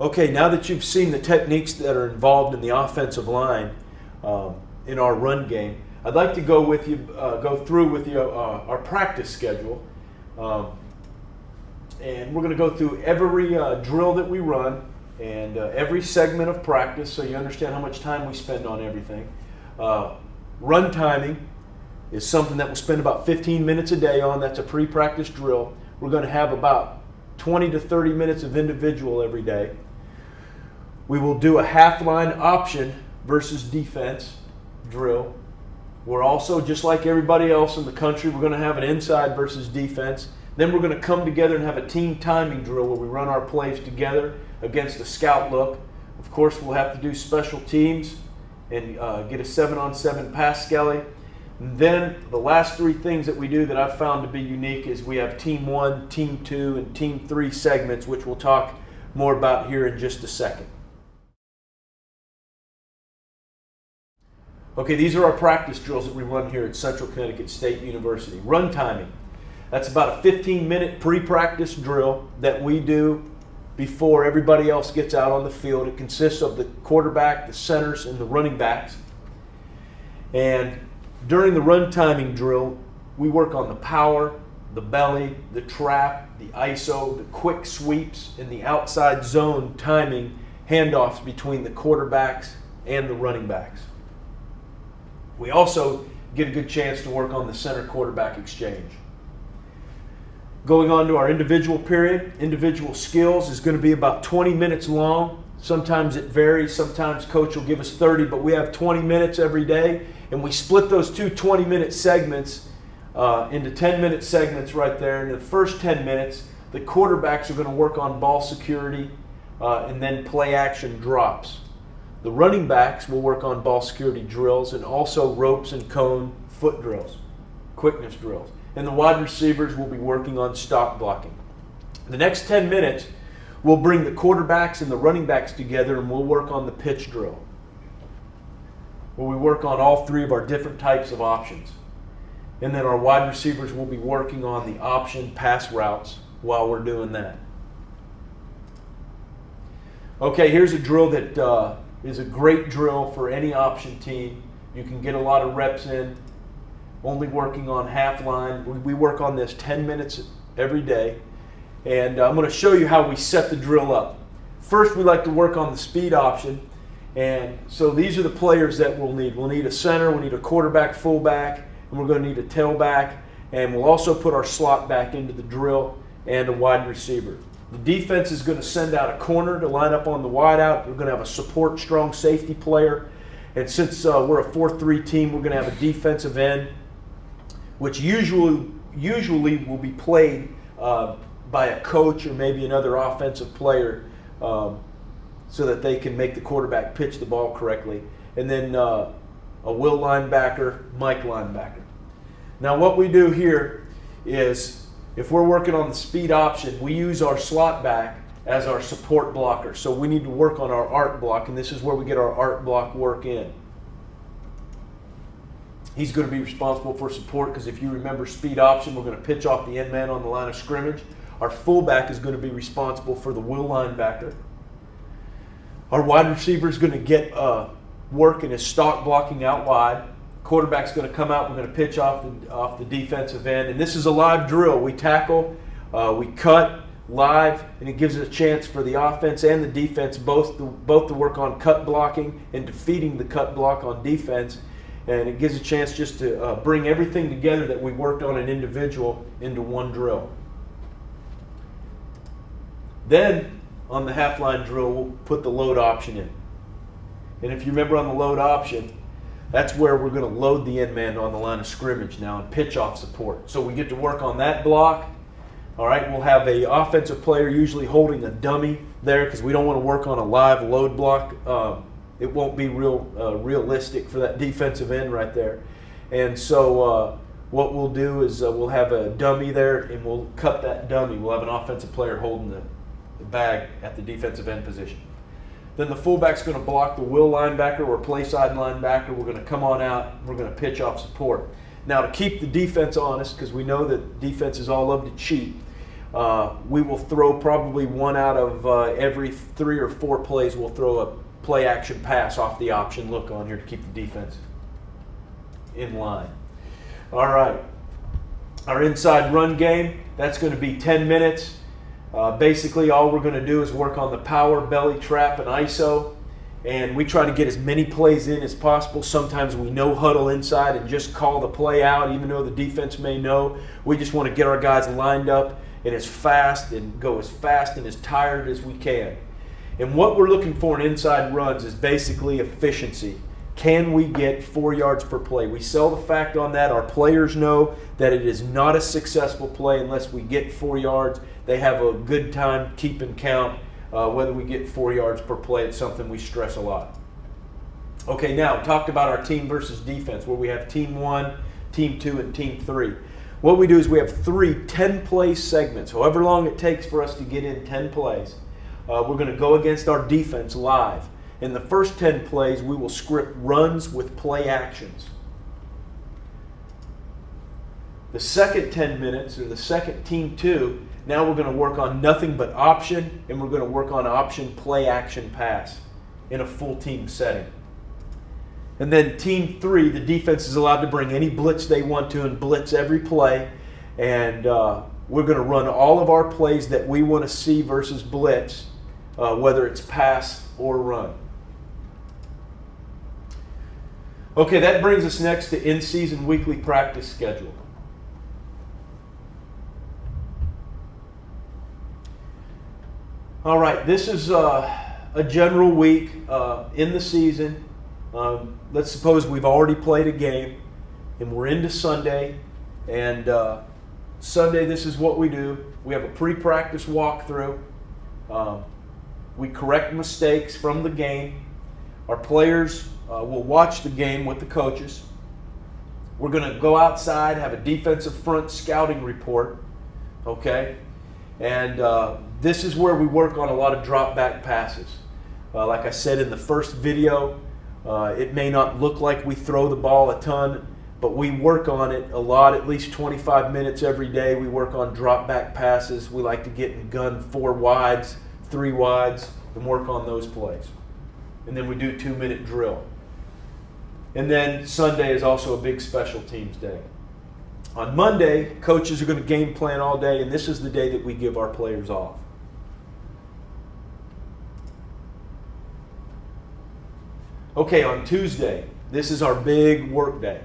Okay, now that you've seen the techniques that are involved in the offensive line in our run game, I'd like to go through with you our practice schedule. And we're going to go through every drill that we run and every segment of practice so you understand how much time we spend on everything. Run timing is something that we'll spend about 15 minutes a day on. That's a pre-practice drill. We're going to have about 20 to 30 minutes of individual every day. We will do a half-line option versus defense drill. We're also, just like everybody else in the country, we're going to have an inside versus defense. Then we're going to come together and have a team timing drill where we run our plays together against a scout look. Of course, we'll have to do special teams and get a 7-on-7 pass skelly. And then the last three things that we do that I've found to be unique is we have Team 1, Team 2, and Team 3 segments, which we'll talk more about here in just a second. Okay, these are our practice drills that we run here at Central Connecticut State University. Run timing. That's about a 15-minute pre-practice drill that we do before everybody else gets out on the field. It consists of the quarterback, the centers, and the running backs. And during the run timing drill, we work on the power, the belly, the trap, the ISO, the quick sweeps, and the outside zone timing handoffs between the quarterbacks and the running backs. We also get a good chance to work on the center quarterback exchange. Going on to our individual period, individual skills is going to be about 20 minutes long. Sometimes it varies. Sometimes coach will give us 30, but we have 20 minutes every day. And we split those two 20-minute segments into 10-minute segments right there. In the first 10 minutes, the quarterbacks are going to work on ball security and then play action drops. The running backs will work on ball security drills and also ropes and cone foot drills, quickness drills. And the wide receivers will be working on stop blocking. The next 10 minutes, we'll bring the quarterbacks and the running backs together and we'll work on the pitch drill, where we work on all three of our different types of options. And then our wide receivers will be working on the option pass routes while we're doing that. Okay, here's a drill that is a great drill for any option team. You can get a lot of reps in, only working on half line. We work on this 10 minutes every day. And I'm going to show you how we set the drill up. First, we like to work on the speed option. And so these are the players that we'll need. We'll need a center, we'll need a quarterback, fullback, and we're going to need a tailback. And we'll also put our slot back into the drill and a wide receiver. The defense is going to send out a corner to line up on the wide out. We're going to have a support strong safety player. And since we're a 4-3 team, we're going to have a defensive end, which usually will be played by a coach or maybe another offensive player so that they can make the quarterback pitch the ball correctly. And then a will linebacker, Mike linebacker. Now what we do here is, if we're working on the speed option, we use our slot back as our support blocker. So we need to work on our arc block, and this is where we get our arc block work in. He's going to be responsible for support because if you remember speed option, we're going to pitch off the end man on the line of scrimmage. Our fullback is going to be responsible for the will linebacker. Our wide receiver is going to get work in his stock blocking out wide. Quarterback's going to come out. We're going to pitch off the defensive end. And this is a live drill. We tackle, we cut live, and it gives us a chance for the offense and the defense both to work on cut blocking and defeating the cut block on defense. And it gives a chance just to bring everything together that we worked on an individual into one drill. Then on the half line drill, we'll put the load option in. And if you remember on the load option, that's where we're going to load the end man on the line of scrimmage now and pitch off support. So we get to work on that block. All right, we'll have a offensive player usually holding a dummy there because we don't want to work on a live load block. It won't be realistic for that defensive end right there. And so what we'll do is we'll have a dummy there and we'll cut that dummy. We'll have an offensive player holding the bag at the defensive end position. Then the fullback's going to block the will linebacker or play side linebacker. We're going to come on out. We're going to pitch off support. Now to keep the defense honest, because we know that defenses all love to cheat, We will throw probably one out of every 3 or 4 plays. We'll throw a play action pass off the option look on here to keep the defense in line. All right. Our inside run game, that's going to be 10 minutes. Basically, all we're going to do is work on the power, belly trap, and ISO. And we try to get as many plays in as possible. Sometimes we no huddle inside and just call the play out, even though the defense may know. We just want to get our guys lined up and as fast and go as fast and as tired as we can. And what we're looking for in inside runs is basically efficiency. Can we get 4 yards per play? We sell the fact on that. Our players know that it is not a successful play unless we get 4 yards. They have a good time keeping count. Whether we get 4 yards per play, it's something we stress a lot. Okay, now talked about our team versus defense, where we have team 1, team 2, and team 3. What we do is we have 3 10-play segments, however long it takes for us to get in 10 plays. We're going to go against our defense live. In the first 10 plays, we will script runs with play actions. The second 10 minutes, or the second team 2, now we're going to work on nothing but option, and we're going to work on option play action pass in a full team setting. And then team 3, the defense is allowed to bring any blitz they want to and blitz every play. And we're going to run all of our plays that we want to see versus blitz, whether it's pass or run. Okay, that brings us next to in-season weekly practice schedule. All right, this is a general week in the season. Let's suppose we've already played a game and we're into Sunday. And Sunday, this is what we do. We have a pre-practice walkthrough. We correct mistakes from the game. Our players will watch the game with the coaches. We're going to go outside, have a defensive front scouting report. Okay? And this is where we work on a lot of drop back passes. Like I said in the first video, it may not look like we throw the ball a ton, but we work on it a lot, at least 25 minutes every day. We work on drop back passes. We like to get in gun 4 wides, 3 wides, and work on those plays. And then we do 2-minute drill. And then Sunday is also a big special teams day. On Monday, coaches are going to game plan all day, and this is the day that we give our players off. Okay, on Tuesday, this is our big work day.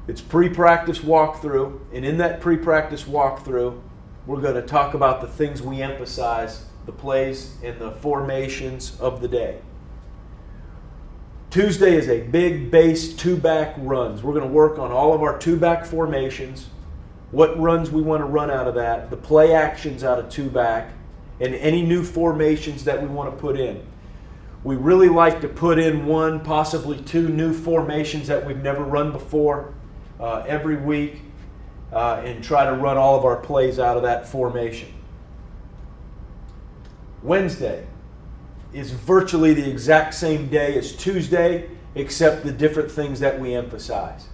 It's pre-practice walkthrough, and in that pre-practice walkthrough, we're going to talk about the things we emphasize, the plays and the formations of the day. Tuesday is a big base 2-back runs. We're going to work on all of our 2-back formations, what runs we want to run out of that, the play actions out of 2-back, and any new formations that we want to put in. We really like to put in 1, possibly 2 new formations that we've never run before every week and try to run all of our plays out of that formation. Wednesday is virtually the exact same day as Tuesday, except the different things that we emphasize.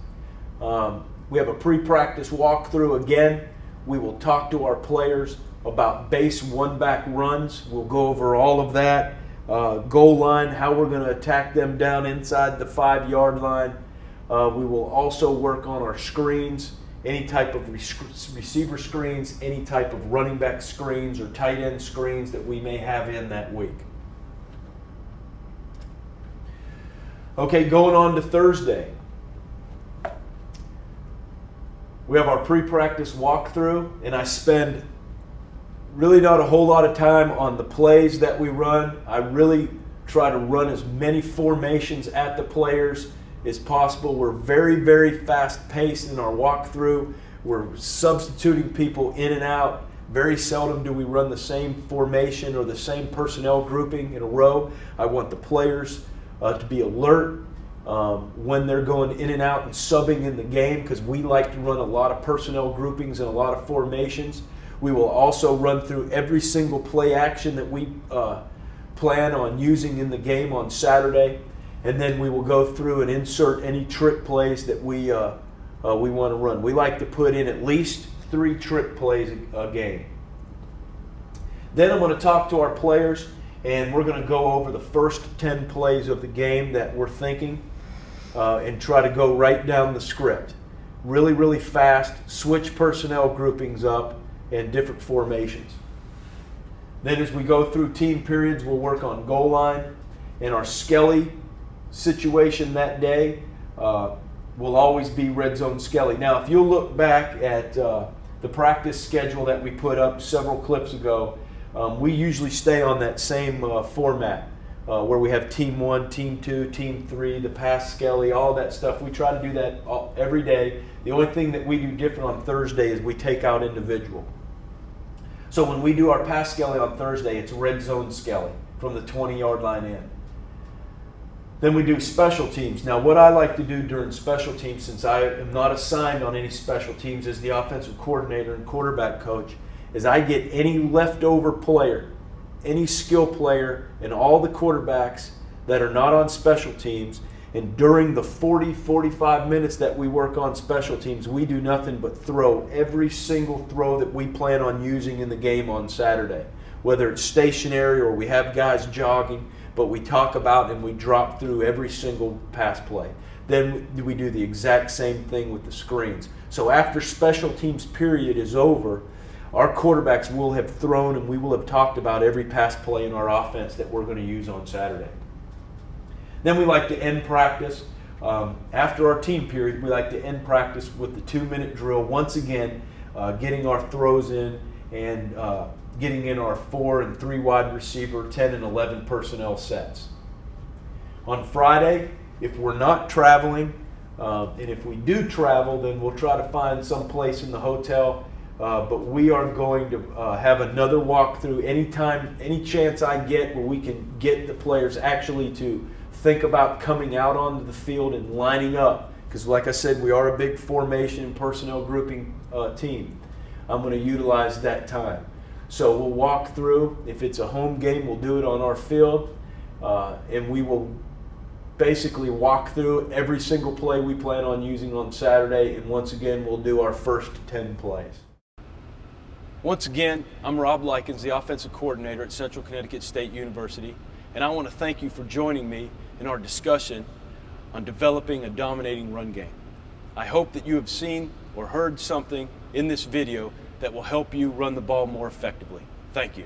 We have a pre-practice walkthrough again. We will talk to our players about base 1-back runs. We'll go over all of that. Goal line, how we're going to attack them down inside the 5-yard line. We will also work on our screens, any type of receiver screens, any type of running back screens or tight end screens that we may have in that week. Okay, going on to Thursday. We have our pre-practice walkthrough, and I spend really not a whole lot of time on the plays that we run. I really try to run as many formations at the players as possible. We're very, very fast-paced in our walkthrough. We're substituting people in and out. Very seldom do we run the same formation or the same personnel grouping in a row. I want the players to be alert when they're going in and out and subbing in the game, because we like to run a lot of personnel groupings and a lot of formations. We will also run through every single play action that we plan on using in the game on Saturday, and then we will go through and insert any trick plays that we want to run. We like to put in at least 3 trick plays a game. Then I'm going to talk to our players, and we're going to go over the first 10 plays of the game that we're thinking and try to go right down the script. Really, really fast, switch personnel groupings up and different formations. Then as we go through team periods, we'll work on goal line. And our Skelly situation that day will always be red zone Skelly. Now, if you'll look back at the practice schedule that we put up several clips ago, we usually stay on that same format where we have team 1, team 2, team 3, the pass Skelly, all that stuff. We try to do that every day. The only thing that we do different on Thursday is we take out individual. So when we do our pass Skelly on Thursday, it's red zone Skelly from the 20-yard line in. Then we do special teams. Now, what I like to do during special teams, since I am not assigned on any special teams as the offensive coordinator and quarterback coach, is I get any leftover player, any skill player, and all the quarterbacks that are not on special teams. And during the 40-45 minutes that we work on special teams, we do nothing but throw every single throw that we plan on using in the game on Saturday. Whether it's stationary or we have guys jogging, but we talk about and we drop through every single pass play. Then we do the exact same thing with the screens. So after special teams period is over, our quarterbacks will have thrown and we will have talked about every pass play in our offense that we're going to use on Saturday. Then we like to end practice. After our team period, we like to end practice with the 2-minute drill. Once again, getting our throws in and getting in our 4 and 3 wide receiver, 10 and 11 personnel sets. On Friday, if we're not traveling, and if we do travel, then we'll try to find some place in the hotel. But we are going to have another walkthrough anytime, any chance I get where we can get the players actually to think about coming out onto the field and lining up. Because like I said, we are a big formation and personnel grouping team. I'm going to utilize that time. So we'll walk through. If it's a home game, we'll do it on our field. And we will basically walk through every single play we plan on using on Saturday. And once again, we'll do our first 10 plays. Once again, I'm Rob Likens, the offensive coordinator at Central Connecticut State University. And I want to thank you for joining me in our discussion on developing a dominating run game. I hope that you have seen or heard something in this video that will help you run the ball more effectively. Thank you.